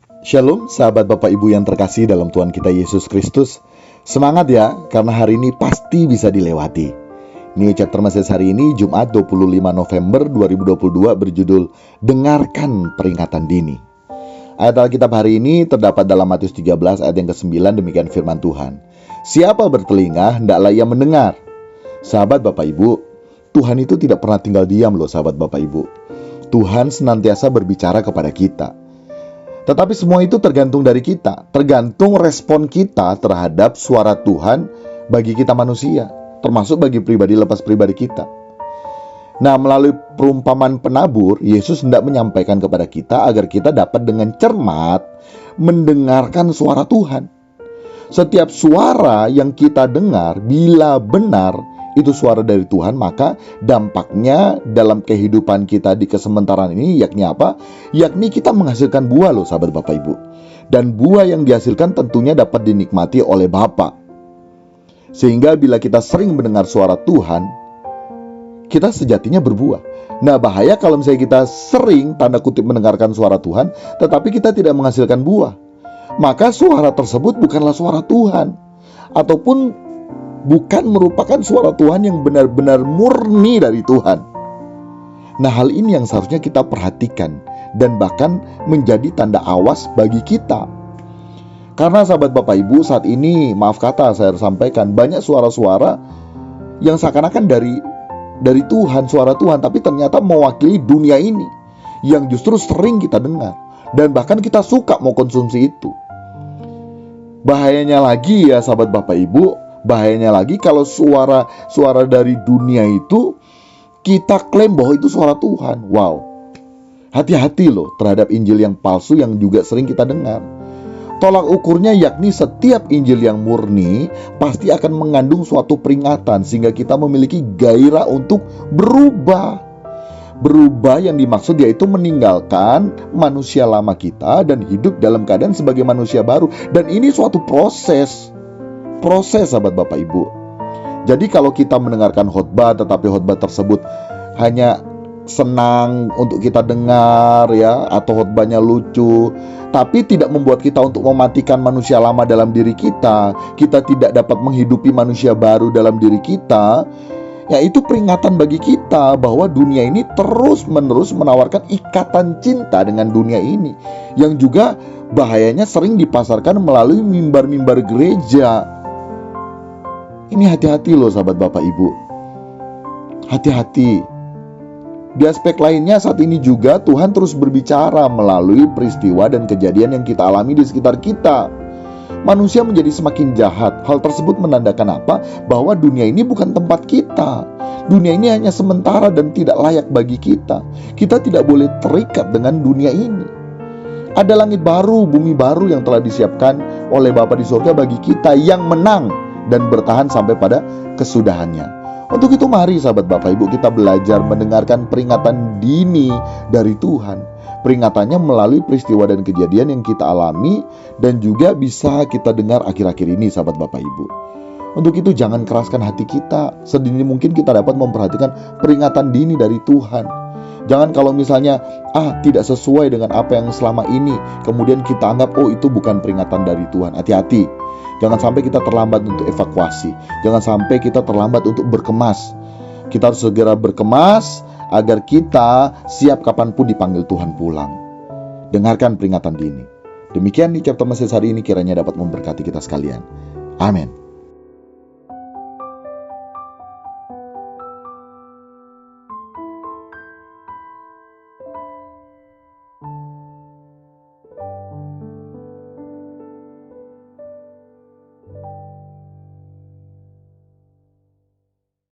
Shalom sahabat Bapak Ibu yang terkasih dalam Tuhan kita Yesus Kristus. Semangat ya, karena hari ini pasti bisa dilewati. New Chapter Message hari ini Jumat 25 November 2022 berjudul Dengarkan Peringatan Dini. Ayat Alkitab hari ini terdapat dalam Matius 13 ayat yang ke-9, demikian firman Tuhan. Siapa bertelinga, hendaklah ia mendengar. Sahabat Bapak Ibu, Tuhan itu tidak pernah tinggal diam loh sahabat Bapak Ibu. Tuhan senantiasa berbicara kepada kita. Tetapi semua itu tergantung dari kita, tergantung respon kita terhadap suara Tuhan bagi kita manusia, termasuk bagi pribadi lepas pribadi kita. Nah, melalui perumpamaan penabur, Yesus hendak menyampaikan kepada kita agar kita dapat dengan cermat mendengarkan suara Tuhan. Setiap suara yang kita dengar, bila benar itu suara dari Tuhan, maka dampaknya dalam kehidupan kita di kesementaraan ini yakni apa? Yakni kita menghasilkan buah loh sahabat Bapak Ibu. Dan buah yang dihasilkan tentunya dapat dinikmati oleh Bapa. Sehingga bila kita sering mendengar suara Tuhan, kita sejatinya berbuah. Nah, bahaya kalau misalnya kita sering tanda kutip mendengarkan suara Tuhan, tetapi kita tidak menghasilkan buah. Maka suara tersebut bukanlah suara Tuhan, ataupun bukan merupakan suara Tuhan yang benar-benar murni dari Tuhan. Nah, hal ini yang seharusnya kita perhatikan dan bahkan menjadi tanda awas bagi kita. Karena sahabat Bapak Ibu, saat ini maaf kata saya sampaikan, banyak suara-suara yang seakan-akan dari Tuhan, suara Tuhan, tapi ternyata mewakili dunia ini yang justru sering kita dengar dan bahkan kita suka mau konsumsi itu. Bahayanya lagi ya sahabat Bapak Ibu, bahayanya lagi kalau suara dari dunia itu kita klaim bahwa itu suara Tuhan. Wow, hati-hati loh terhadap Injil yang palsu yang juga sering kita dengar. Tolak ukurnya yakni setiap Injil yang murni pasti akan mengandung suatu peringatan sehingga kita memiliki gairah untuk berubah. Berubah yang dimaksud yaitu meninggalkan manusia lama kita dan hidup dalam keadaan sebagai manusia baru. Dan ini suatu proses sahabat Bapak Ibu. Jadi kalau kita mendengarkan khotbah tetapi khotbah tersebut hanya senang untuk kita dengar ya, atau khotbahnya lucu, tapi tidak membuat kita untuk mematikan manusia lama dalam diri kita, kita tidak dapat menghidupi manusia baru dalam diri kita, ya itu peringatan bagi kita bahwa dunia ini terus-menerus menawarkan ikatan cinta dengan dunia ini, yang juga bahayanya sering dipasarkan melalui mimbar-mimbar gereja. Ini hati-hati loh sahabat Bapak Ibu. Hati-hati. Di aspek lainnya saat ini juga Tuhan terus berbicara melalui peristiwa dan kejadian yang kita alami di sekitar kita. Manusia menjadi semakin jahat. Hal tersebut menandakan apa? Bahwa dunia ini bukan tempat kita. Dunia ini hanya sementara dan tidak layak bagi kita. Kita tidak boleh terikat dengan dunia ini. Ada langit baru, bumi baru yang telah disiapkan oleh Bapa di surga bagi kita yang menang dan bertahan sampai pada kesudahannya. Untuk itu mari sahabat Bapak Ibu kita belajar mendengarkan peringatan dini dari Tuhan. Peringatannya melalui peristiwa dan kejadian yang kita alami dan juga bisa kita dengar akhir-akhir ini sahabat Bapak Ibu. Untuk itu jangan keraskan hati kita, sedini mungkin kita dapat memperhatikan peringatan dini dari Tuhan. Jangan kalau misalnya tidak sesuai dengan apa yang selama ini, kemudian kita anggap itu bukan peringatan dari Tuhan. Hati-hati. Jangan sampai kita terlambat untuk evakuasi. Jangan sampai kita terlambat untuk berkemas. Kita harus segera berkemas agar kita siap kapanpun dipanggil Tuhan pulang. Dengarkan peringatan dini. Demikian di Chapter Message hari ini, kiranya dapat memberkati kita sekalian. Amin.